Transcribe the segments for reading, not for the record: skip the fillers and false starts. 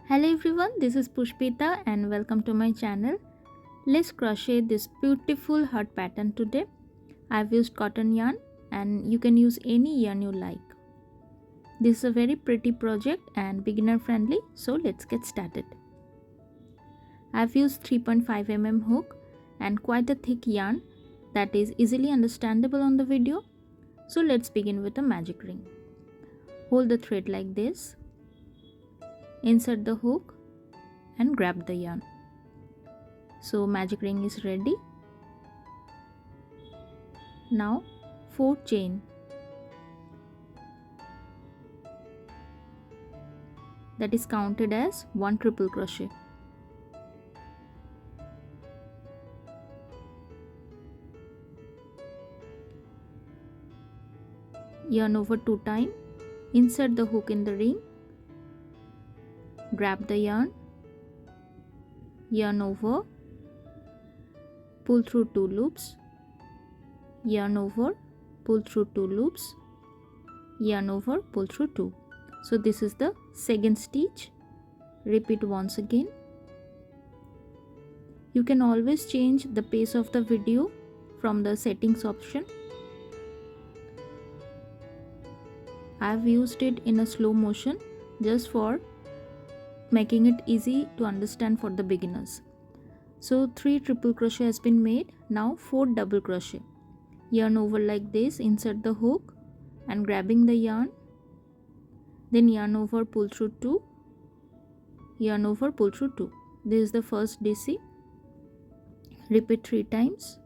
Hello everyone, this is Pushpita and welcome to my channel. Let's crochet this beautiful heart pattern today. I've used cotton yarn and you can use any yarn you like. This is a very pretty project and beginner friendly, so let's get started. I've used 3.5 mm hook and quite a thick yarn that is easily understandable on the video. So let's begin with a magic ring. Hold the thread like this. Insert the hook and grab the yarn. So magic ring is ready. Now 4 chain. That is counted as 1 triple crochet. Yarn over 2 times. Insert the hook in the ring. Grab the yarn over, pull through 2 loops, yarn over, pull through 2 loops, yarn over, pull through 2. So this is the second stitch. Repeat once again. You can always change the pace of the video from the settings option. I have used it in a slow motion just for making it easy to understand for the beginners. So 3 triple crochet has been made. Now 4 double crochet. Yarn over like this, insert the hook and grabbing the yarn. Then yarn over, pull through 2. Yarn over, pull through 2. This is the first DC. Repeat 3 times.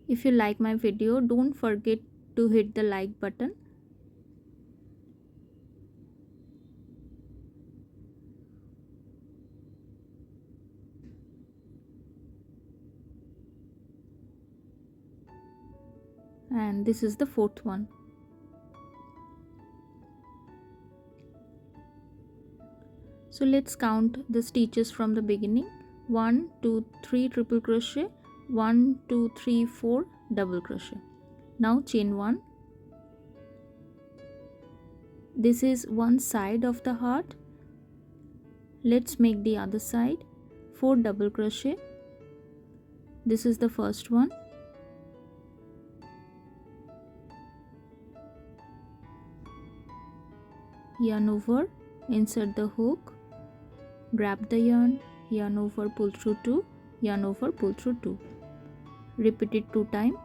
If you like my video, don't forget to hit the like button. And this is the fourth one. So let's count the stitches from the beginning. 1 2 3 triple crochet, 1 2 3 4 double crochet. Now chain 1. This is one side of the heart. Let's make the other side. 4 double crochet. This is the first one. Yarn over, insert the hook, grab the yarn over, pull through 2, yarn over, pull through 2. Repeat it 2 times.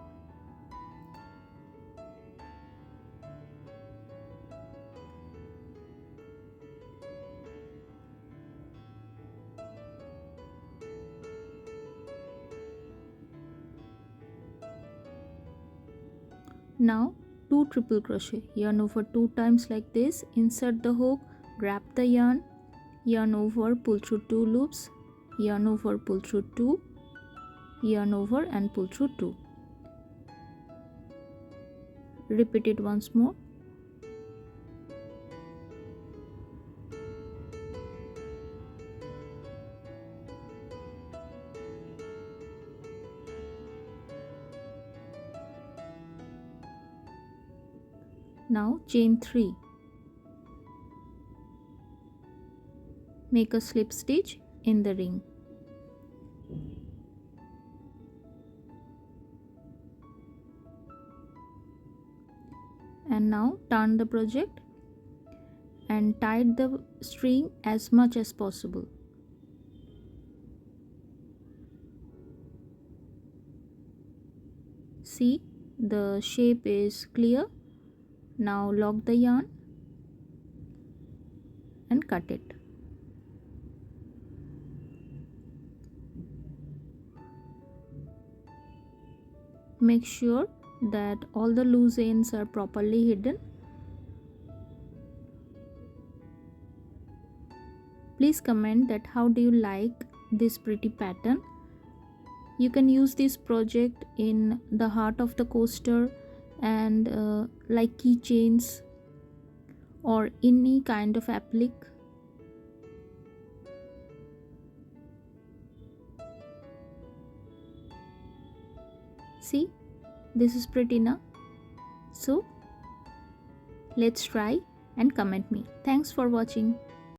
Now 2 triple crochet, yarn over 2 times like this, insert the hook, grab the yarn over, pull through 2 loops, yarn over, pull through 2, yarn over and pull through 2. Repeat it once more. Now chain 3. Make a slip stitch in the ring. And now turn the project and tie the string as much as possible. See, the shape is clear. Now lock the yarn and cut it. Make sure that all the loose ends are properly hidden. Please comment that how do you like this pretty pattern. You can use this project in the heart of the coaster and like keychains or any kind of applique. See, this is pretty now. So Let's try and comment me. Thanks for watching.